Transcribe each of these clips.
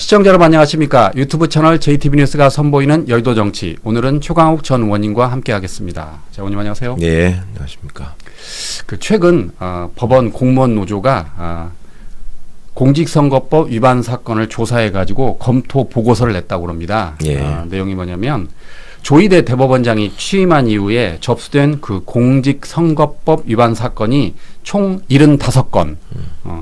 시청자 여러분 안녕하십니까. 유튜브 채널 JTB 뉴스가 선보이는 여의도 정치. 오늘은 최강욱 전 의원님과 함께 하겠습니다. 자, 의원님 안녕하세요. 네, 안녕하십니까. 최근 법원 공무원 노조가 공직선거법 위반 사건을 조사해가지고 검토 보고서를 냈다고 합니다. 내용이 뭐냐면 조희대 대법원장이 취임한 이후에 접수된 그 공직선거법 위반 사건이 총 75건.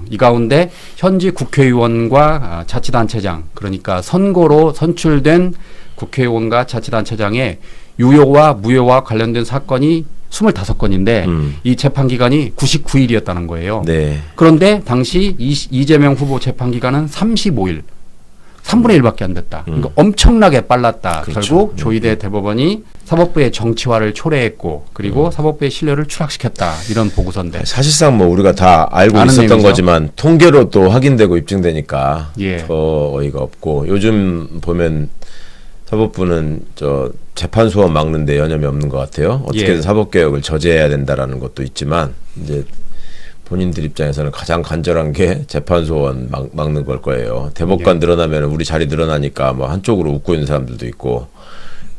이 가운데 현직 국회의원과 자치단체장, 그러니까 선거로 선출된 국회의원과 자치단체장의 유효와 무효와 관련된 사건이 25건인데 이 재판기간이 99일이었다는 거예요. 네. 그런데 당시 이재명 후보 재판기간은 35일. 3분의 1밖에 안 됐다. 그러니까 엄청나게 빨랐다. 그렇죠. 결국 조희대 대법원이 사법부의 정치화를 초래했고 그리고 사법부의 신뢰를 추락시켰다. 이런 보고서인데. 사실상 뭐 우리가 다 알고 있었던 내용이죠? 거지만 통계로 또 확인되고 입증되니까 예. 더 어이가 없고 요즘 보면 사법부는 저 재판 소원 막는데 여념이 없는 것 같아요. 어떻게든 예. 사법개혁을 저지해야 된다라는 것도 있지만 이제 본인들 입장에서는 가장 간절한 게 재판 소원 막는 걸 거예요. 대법관 늘어나면 우리 자리 늘어나니까 뭐 한쪽으로 웃고 있는 사람들도 있고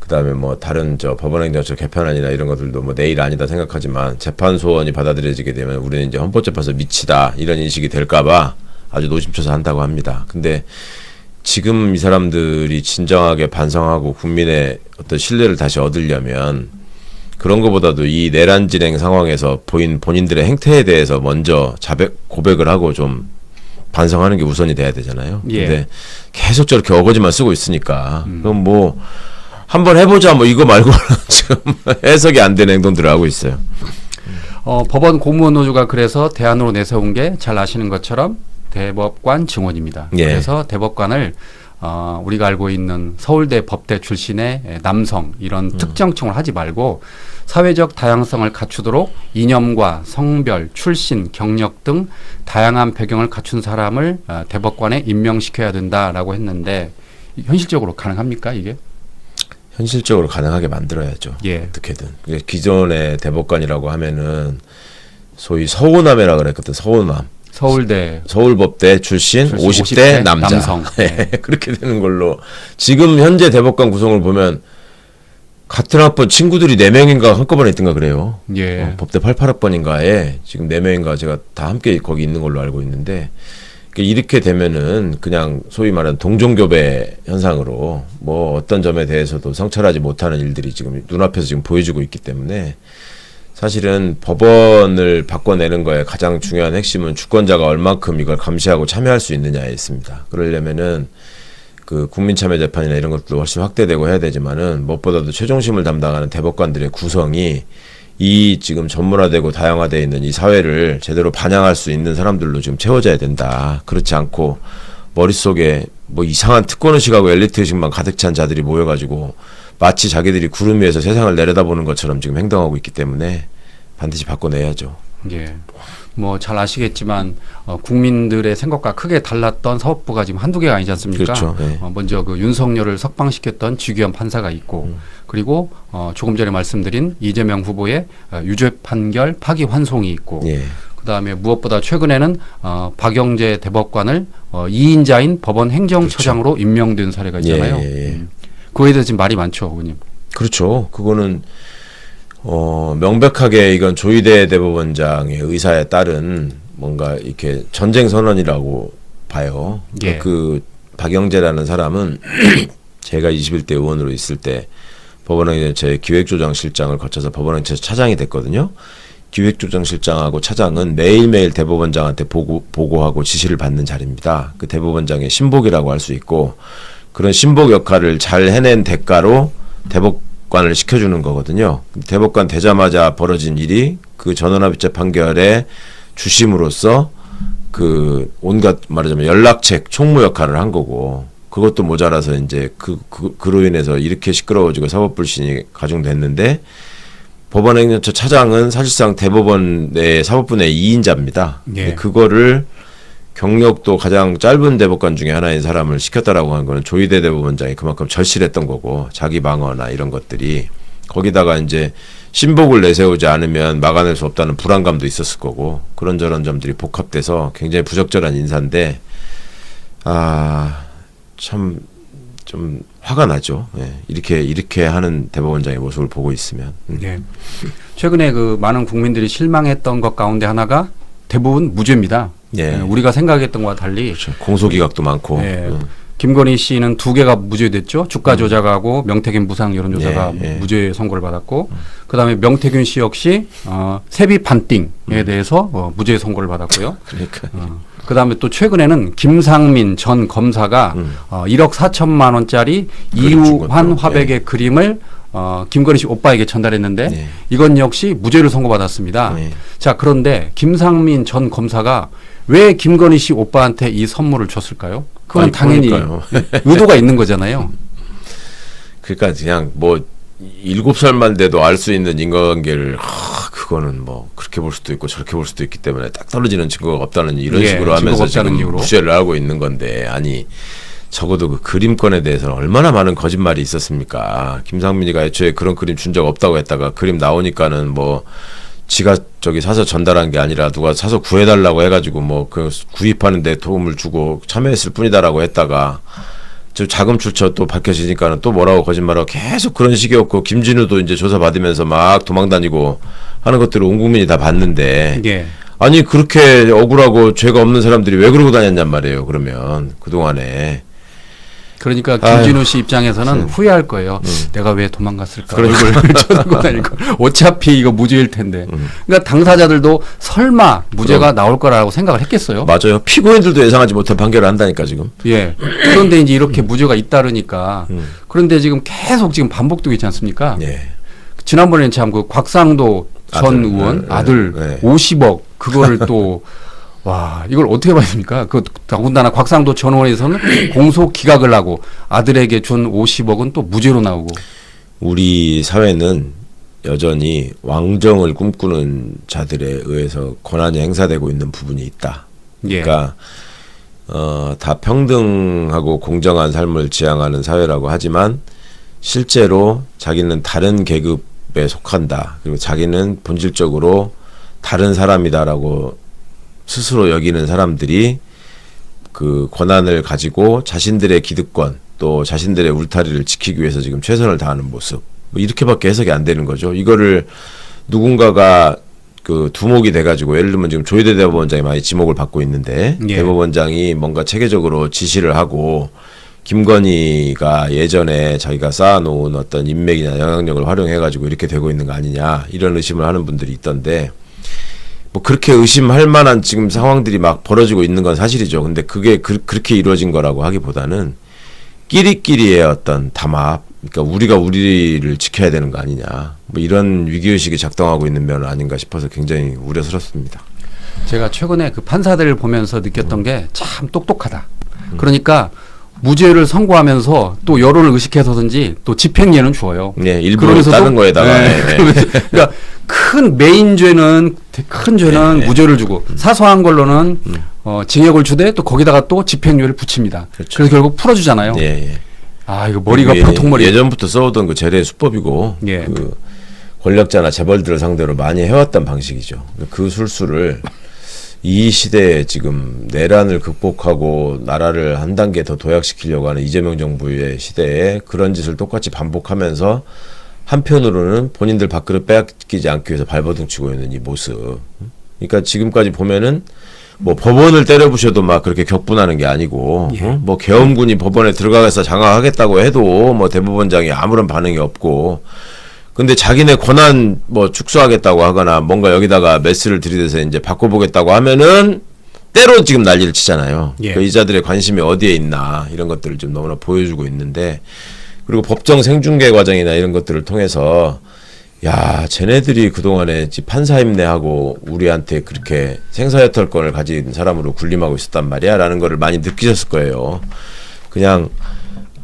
그다음에 뭐 다른 저 법원행정처 개편안이나 이런 것들도 뭐 내일 아니다 생각하지만 재판 소원이 받아들여지게 되면 우리는 이제 헌법재판소 미치다 이런 인식이 될까봐 아주 노심초사 한다고 합니다. 근데 지금 이 사람들이 진정하게 반성하고 국민의 어떤 신뢰를 다시 얻으려면 그런 것보다도 이 내란 진행 상황에서 보인 본인들의 행태에 대해서 먼저 고백을 하고 좀 반성하는 게 우선이 돼야 되잖아요. 예. 근데 계속 저렇게 어거지만 쓰고 있으니까 그럼 뭐 한번 해보자 뭐 이거 말고는 지금 해석이 안 되는 행동들을 하고 있어요. 법원 공무원 노조가 그래서 대안으로 내세운 게 잘 아시는 것처럼 대법관 증원입니다. 예. 그래서 대법관을 우리가 알고 있는 서울대 법대 출신의 남성 이런 특정층을 하지 말고 사회적 다양성을 갖추도록 이념과 성별, 출신, 경력 등 다양한 배경을 갖춘 사람을 대법관에 임명시켜야 된다라고 했는데 현실적으로 가능합니까 이게? 현실적으로 가능하게 만들어야죠. 예. 어떻게든. 기존의 대법관이라고 하면은 소위 서우남이라고 그랬거든. 서우남. 서울법대 출신 50대 남성. 네. 그렇게 되는 걸로 지금 현재 대법관 구성을 보면 같은 학번 친구들이 4명인가 한꺼번에 있던가 그래요. 예. 법대 88학번인가에 지금 4명인가 제가 다 함께 거기 있는 걸로 알고 있는데 이렇게 되면은 그냥 소위 말하는 동종교배 현상으로 뭐 어떤 점에 대해서도 성찰하지 못하는 일들이 지금 눈앞에서 지금 보여지고 있기 때문에 사실은 법원을 바꿔내는 거에 가장 중요한 핵심은 주권자가 얼만큼 이걸 감시하고 참여할 수 있느냐에 있습니다. 그러려면은 그 국민참여재판이나 이런 것도 훨씬 확대되고 해야 되지만은 무엇보다도 최종심을 담당하는 대법관들의 구성이 이 지금 전문화되고 다양화되어 있는 이 사회를 제대로 반영할 수 있는 사람들로 지금 채워져야 된다. 그렇지 않고 머릿속에 뭐 이상한 특권의식하고 엘리트의식만 가득 찬 자들이 모여가지고 마치 자기들이 구름 위에서 세상을 내려다보는 것처럼 지금 행동하고 있기 때문에 반드시 바꿔내야죠. 예. 뭐 잘 아시겠지만 국민들의 생각과 크게 달랐던 사법부가 지금 한두 개가 아니지 않습니까? 그렇죠. 네. 먼저 그 윤석열을 석방시켰던 주기현 판사가 있고 그리고 조금 전에 말씀드린 이재명 후보의 유죄 판결 파기 환송이 있고 예. 그다음에 무엇보다 최근에는 박영재 대법관을 2인자인 법원 행정처장으로 그렇죠. 임명된 사례가 있잖아요. 그거에 대해서 지금 말이 많죠, 의원님. 그렇죠. 그거는 명백하게 이건 조희대 대법원장의 의사에 따른 뭔가 이렇게 전쟁 선언이라고 봐요. 예. 그 박영재라는 사람은 제가 21대 의원으로 있을 때 법원행정처의 기획조정실장을 거쳐서 법원행정처 차장이 됐거든요. 기획조정실장하고 차장은 매일매일 대법원장한테 보고하고 지시를 받는 자리입니다. 그 대법원장의 신복이라고 할 수 있고 그런 신복 역할을 잘 해낸 대가로 대법관을 시켜주는 거거든요. 대법관 되자마자 벌어진 일이 그 전원합의체 판결의 주심으로서 그 온갖 말하자면 연락책 총무 역할을 한 거고 그것도 모자라서 이제 그로 인해서 이렇게 시끄러워지고 사법불신이 가중됐는데 법원행정처 차장은 사실상 대법원 내 사법부 내 2인자입니다. 예. 그거를 경력도 가장 짧은 대법관 중에 하나인 사람을 시켰다라고 하는 거는 조희대 대법원장이 그만큼 절실했던 거고 자기 방어나 이런 것들이 거기다가 이제 신복을 내세우지 않으면 막아낼 수 없다는 불안감도 있었을 거고 그런저런 점들이 복합돼서 굉장히 부적절한 인사인데 참 좀 화가 나죠. 예. 이렇게 하는 대법원장의 모습을 보고 있으면. 예. 최근에 그 많은 국민들이 실망했던 것 가운데 하나가 대부분 무죄입니다. 예. 예, 우리가 생각했던 것과 달리 그렇죠. 공소기각도 많고. 예. 김건희 씨는 2개가 무죄됐죠. 주가 조작하고 명태균 무상 여론조사가 예, 예. 무죄 선고를 받았고, 그다음에 명태균 씨 역시 세비 반띵에 대해서 무죄 선고를 받았고요. 그러니까. 그다음에 또 최근에는 김상민 전 검사가 1억 4천만 원짜리 그림 준 이우환 것도, 화백의 그림을 김건희 씨 오빠에게 전달했는데 네. 이건 역시 무죄를 선고받았습니다. 네. 자, 그런데 김상민 전 검사가 왜 김건희 씨 오빠한테 이 선물을 줬을까요? 그건 아니, 당연히 그러니까요. 의도가 있는 거잖아요. 그러니까 그냥 뭐 7살만 돼도 알 수 있는 인과관계를 그거는 뭐 그렇게 볼 수도 있고 저렇게 볼 수도 있기 때문에 딱 떨어지는 증거가 없다는 이런 예, 식으로 하면서 증거가 없다는 지금 이유로. 무죄를 하고 있는 건데, 아니 적어도 그 그림권에 대해서는 얼마나 많은 거짓말이 있었습니까? 김상민이가 애초에 그런 그림 준 적 없다고 했다가 그림 나오니까는 뭐 지가 저기 사서 전달한 게 아니라 누가 사서 구해달라고 해가지고 뭐 그 구입하는 데 도움을 주고 참여했을 뿐이다라고 했다가 저 자금 출처 또 밝혀지니까는 또 뭐라고 거짓말하고 계속 그런 식이었고, 김진우도 이제 조사 받으면서 막 도망다니고 하는 것들을 온 국민이 다 봤는데, 예. 아니 그렇게 억울하고 죄가 없는 사람들이 왜 그러고 다녔냔 말이에요. 그러면 그동안에. 그러니까 김진우 씨 입장에서는 후회할 거예요. 내가 왜 도망갔을까? 얼굴 쳐다보고 다니고. 어차피 이거 무죄일 텐데. 그러니까 당사자들도 설마 무죄가 나올 거라고 생각을 했겠어요? 맞아요. 피고인들도 예상하지 못한 판결을 한다니까 지금. 예. 그런데 이제 이렇게 무죄가 잇따르니까. 그런데 지금 계속 지금 반복되고 있지 않습니까? 예. 지난번에는 참 그 곽상도 전 아들, 의원 네, 아들 네. 50억 그거를 또 와, 이걸 어떻게 봐야 됩니까? 그 더군다나 곽상도 전 의원에서는 공소 기각을 하고 아들에게 준 50억은 또 무죄로 나오고. 우리 사회는 여전히 왕정을 꿈꾸는 자들에 의해서 권한이 행사되고 있는 부분이 있다. 예. 그러니까 다 평등하고 공정한 삶을 지향하는 사회라고 하지만 실제로 자기는 다른 계급에 속한다. 그리고 자기는 본질적으로 다른 사람이다라고 스스로 여기는 사람들이 그 권한을 가지고 자신들의 기득권 또 자신들의 울타리를 지키기 위해서 지금 최선을 다하는 모습, 뭐 이렇게밖에 해석이 안 되는 거죠. 이거를 누군가가 그 두목이 돼가지고, 예를 들면 지금 조희대 대법원장이 많이 지목을 받고 있는데, 예. 대법원장이 뭔가 체계적으로 지시를 하고 김건희가 예전에 자기가 쌓아놓은 어떤 인맥이나 영향력을 활용해가지고 이렇게 되고 있는 거 아니냐, 이런 의심을 하는 분들이 있던데, 뭐 그렇게 의심할 만한 지금 상황들이 막 벌어지고 있는 건 사실이죠. 근데 그게 그렇게 이루어진 거라고 하기보다는 끼리끼리의 어떤 담합, 그러니까 우리가 우리를 지켜야 되는 거 아니냐, 뭐 이런 위기의식이 작동하고 있는 면은 아닌가 싶어서 굉장히 우려스럽습니다. 제가 최근에 그 판사들을 보면서 느꼈던 게 참 똑똑하다. 그러니까 무죄를 선고하면서 또 여론을 의식해서든지 또 집행유예는 줘요. 네, 일부러 다른 거에다가. 네. 그러니까 큰 메인 죄는 큰 죄는 네. 무죄를 주고 사소한 걸로는 징역을 주되 또 거기다가 또 집행유예를 붙입니다. 그렇죠. 그래서 결국 풀어주잖아요. 예, 예. 아, 이거 머리가 보통머리. 예전부터 써오던 그 재래의 수법이고, 예. 그 권력자나 재벌들을 상대로 많이 해왔던 방식이죠. 그 술수를 이 시대에 지금 내란을 극복하고 나라를 한 단계 더 도약시키려고 하는 이재명 정부의 시대에 그런 짓을 똑같이 반복하면서 한편으로는 본인들 밥그릇 빼앗기지 않기 위해서 발버둥 치고 있는 이 모습. 그러니까 지금까지 보면은 뭐 법원을 때려부셔도 막 그렇게 격분하는 게 아니고, 예. 뭐 계엄군이 법원에 들어가서 장악하겠다고 해도 뭐 대법원장이 아무런 반응이 없고, 근데 자기네 권한 뭐 축소하겠다고 하거나 뭔가 여기다가 메스를 들이대서 이제 바꿔보겠다고 하면은 때로 지금 난리를 치잖아요. 예. 그 이자들의 관심이 어디에 있나 이런 것들을 좀 너무나 보여주고 있는데, 그리고 법정 생중계 과정이나 이런 것들을 통해서 야, 쟤네들이 그동안에 판사 임내하고 우리한테 그렇게 생사여탈권을 가진 사람으로 군림하고 있었단 말이야 라는 거를 많이 느끼셨을 거예요. 그냥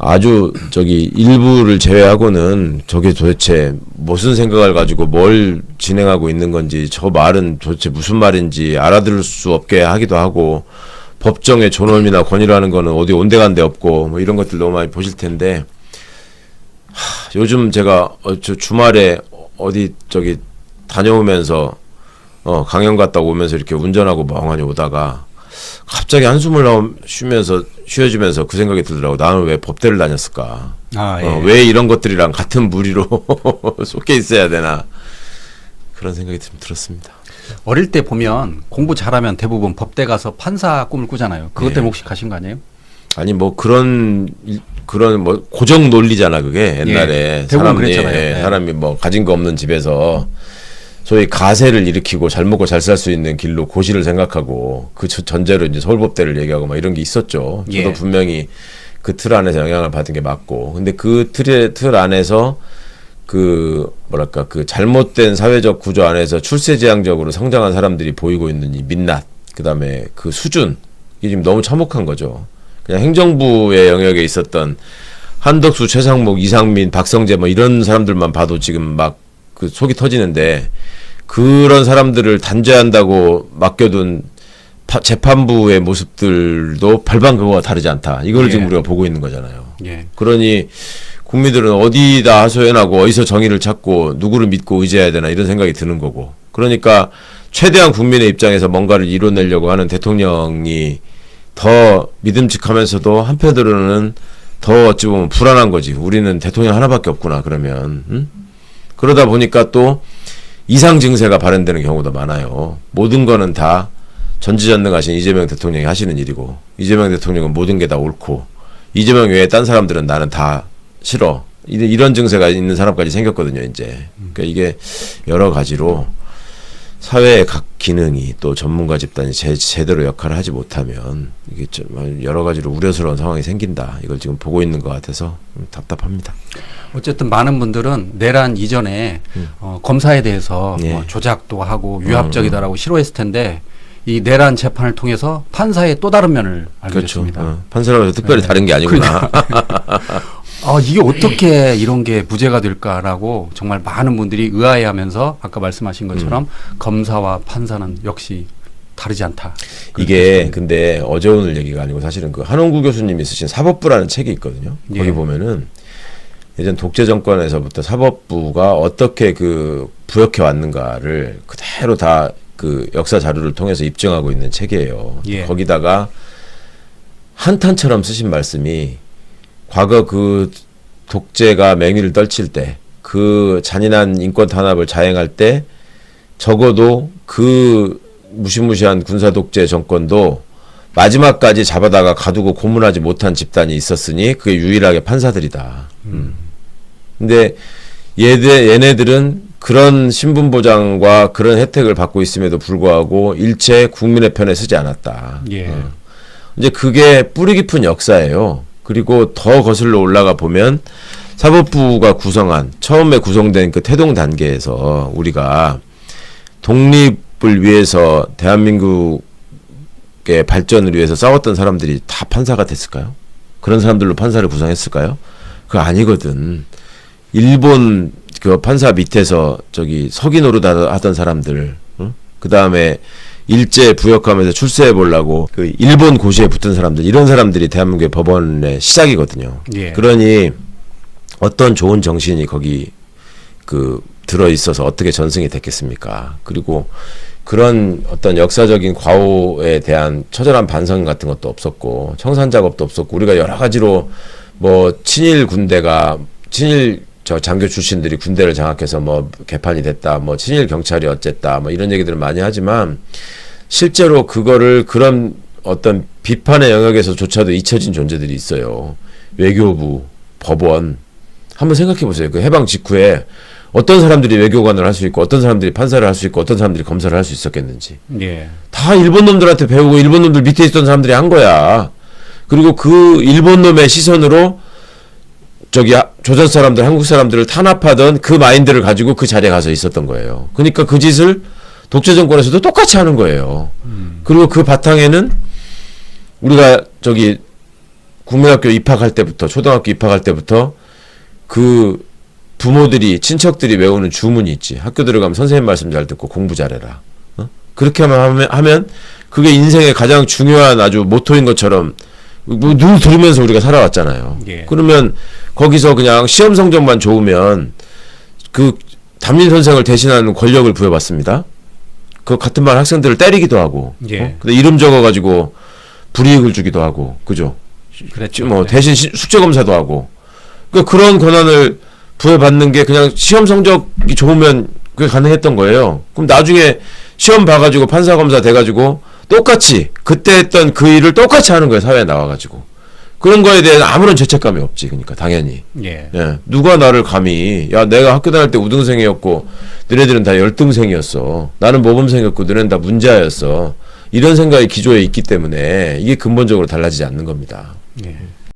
아주 저기 일부를 제외하고는 저게 도대체 무슨 생각을 가지고 뭘 진행하고 있는 건지, 저 말은 도대체 무슨 말인지 알아들을 수 없게 하기도 하고, 법정의 존엄이나 권위라는 거는 어디 온데간데 없고 뭐 이런 것들 너무 많이 보실 텐데, 요즘 제가 저 주말에 어디 저기 다녀오면서 강연 갔다 오면서 이렇게 운전하고 멍하니 오다가 갑자기 한숨을 쉬면서 쉬어지면서 그 생각이 들더라고. 나는 왜 법대를 다녔을까? 아, 예. 왜 이런 것들이랑 같은 무리로 속해 있어야 되나? 그런 생각이 좀 들었습니다. 어릴 때 보면 공부 잘하면 대부분 법대 가서 판사 꿈을 꾸잖아요. 그것 때문에 예. 혹시 가신 거 아니에요? 아니 뭐 그런 뭐 고정 논리잖아 그게 옛날에 예. 대부분 그랬잖아요. 예. 사람이 뭐 가진 거 없는 집에서 소위 가세를 일으키고 잘 먹고 잘 살 수 있는 길로 고시를 생각하고 그 전제로 이제 서울법대를 얘기하고 막 이런 게 있었죠. 저도 예. 분명히 그 틀 안에서 영향을 받은 게 맞고, 근데 그 틀 안에서 그 뭐랄까 그 잘못된 사회적 구조 안에서 출세지향적으로 성장한 사람들이 보이고 있는 이 민낯, 그다음에 그 수준, 이게 지금 너무 참혹한 거죠. 그냥 행정부의 영역에 있었던 한덕수, 최상목, 이상민, 박성재 뭐 이런 사람들만 봐도 지금 막 그 속이 터지는데, 그런 사람들을 단죄한다고 맡겨둔 재판부의 모습들도 별반 그거와 다르지 않다. 이걸 예. 지금 우리가 보고 있는 거잖아요. 예. 그러니 국민들은 어디다 하소연하고 어디서 정의를 찾고 누구를 믿고 의지해야 되나 이런 생각이 드는 거고. 그러니까 최대한 국민의 입장에서 뭔가를 이뤄내려고 하는 대통령이 더 믿음직하면서도 한편으로는 더 어찌 보면 불안한 거지. 우리는 대통령 하나밖에 없구나 그러면. 응? 그러다 보니까 또 이상 증세가 발현되는 경우도 많아요. 모든 거는 다 전지전능하신 이재명 대통령이 하시는 일이고, 이재명 대통령은 모든 게 다 옳고, 이재명 외에 딴 사람들은 나는 다 싫어. 이런 증세가 있는 사람까지 생겼거든요, 이제. 그러니까 이게 여러 가지로 사회의 각 기능이 또 전문가 집단이 제대로 역할을 하지 못하면 이게 좀 여러 가지로 우려스러운 상황이 생긴다. 이걸 지금 보고 있는 것 같아서 답답합니다. 어쨌든 많은 분들은 내란 이전에 검사에 대해서 예. 뭐 조작도 하고 위압적이다라고 싫어했을 텐데, 이 내란 재판을 통해서 판사의 또 다른 면을 알게 그렇죠. 됐습니다. 판사라고 해서 특별히 다른 게 아니구나. 이게 어떻게 이런 게 무죄가 될까라고 정말 많은 분들이 의아해하면서 아까 말씀하신 것처럼 검사와 판사는 역시 다르지 않다. 이게 근데 어제 오늘 얘기가 아니고 사실은 그 한홍구 교수님이 쓰신 사법부라는 책이 있거든요. 예. 거기 보면은 예전 독재 정권에서부터 사법부가 어떻게 그 부역해 왔는가를 그대로 다 그 역사 자료를 통해서 입증하고 있는 책이에요. 예. 거기다가 한탄처럼 쓰신 말씀이, 과거 그 독재가 맹위를 떨칠 때, 그 잔인한 인권 탄압을 자행할 때 적어도 그 무시무시한 군사 독재 정권도 마지막까지 잡아다가 가두고 고문하지 못한 집단이 있었으니 그게 유일하게 판사들이다. 근데 얘네들은 그런 신분 보장과 그런 혜택을 받고 있음에도 불구하고 일체 국민의 편에 서지 않았다. 예. 이제 그게 뿌리 깊은 역사예요. 그리고 더 거슬러 올라가 보면 사법부가 구성한, 처음에 구성된 그 태동 단계에서 우리가 독립을 위해서, 대한민국의 발전을 위해서 싸웠던 사람들이 다 판사가 됐을까요? 그런 사람들로 판사를 구성했을까요? 그거 아니거든. 일본 그 판사 밑에서 저기 서기 노릇 하던 사람들, 응? 그 다음에 일제 부역하면서 출세해 보려고 그 일본 고시에 붙은 사람들, 이런 사람들이 대한민국의 법원의 시작이거든요. 예. 그러니 어떤 좋은 정신이 거기 그 들어 있어서 어떻게 전승이 됐겠습니까? 그리고 그런 어떤 역사적인 과오에 대한 처절한 반성 같은 것도 없었고, 청산 작업도 없었고, 우리가 여러 가지로 뭐 친일 군대가, 친일 장교 출신들이 군대를 장악해서 뭐 개판이 됐다, 뭐 친일 경찰이 어쨌다, 뭐 이런 얘기들을 많이 하지만 실제로 그거를 그런 어떤 비판의 영역에서조차도 잊혀진 존재들이 있어요. 외교부, 법원. 한번 생각해 보세요. 그 해방 직후에 어떤 사람들이 외교관을 할 수 있고, 어떤 사람들이 판사를 할 수 있고, 어떤 사람들이 검사를 할 수 있었겠는지. 예. 다 일본 놈들한테 배우고 일본 놈들 밑에 있던 사람들이 한 거야. 그리고 그 일본 놈의 시선으로 저기 조선 사람들, 한국 사람들을 탄압하던 그 마인드를 가지고 그 자리에 가서 있었던 거예요. 그러니까 그 짓을 독재 정권에서도 똑같이 하는 거예요. 그리고 그 바탕에는 우리가 저기 국민학교 입학할 때부터, 초등학교 입학할 때부터 그 부모들이, 친척들이 외우는 주문이 있지. 학교 들어가면 선생님 말씀 잘 듣고 공부 잘해라. 그렇게 하면 그게 인생의 가장 중요한 아주 모토인 것처럼 뭐 늘 들으면서 우리가 살아왔잖아요. 예. 그러면 거기서 그냥 시험 성적만 좋으면 그 담임 선생을 대신하는 권력을 부여받습니다. 그 같은 반 학생들을 때리기도 하고, 예. 근데 이름 적어가지고 불이익을 주기도 하고, 그죠? 그랬죠. 뭐 네. 대신 숙제 검사도 하고 그러니까 그런 권한을 부여받는 게 그냥 시험 성적이 좋으면 그게 가능했던 거예요. 그럼 나중에 시험 봐가지고 판사 검사 돼가지고 똑같이 그때 했던 그 일을 똑같이 하는 거예요. 사회에 나와가지고 그런 거에 대한 아무런 죄책감이 없지. 그러니까 당연히 예. 예, 누가 나를 감히 야 내가 학교 다닐 때 우등생이었고 너네들은 다 열등생이었어. 나는 모범생이었고 너네는 다 문제아였어. 이런 생각이 기조에 있기 때문에 이게 근본적으로 달라지지 않는 겁니다. 예.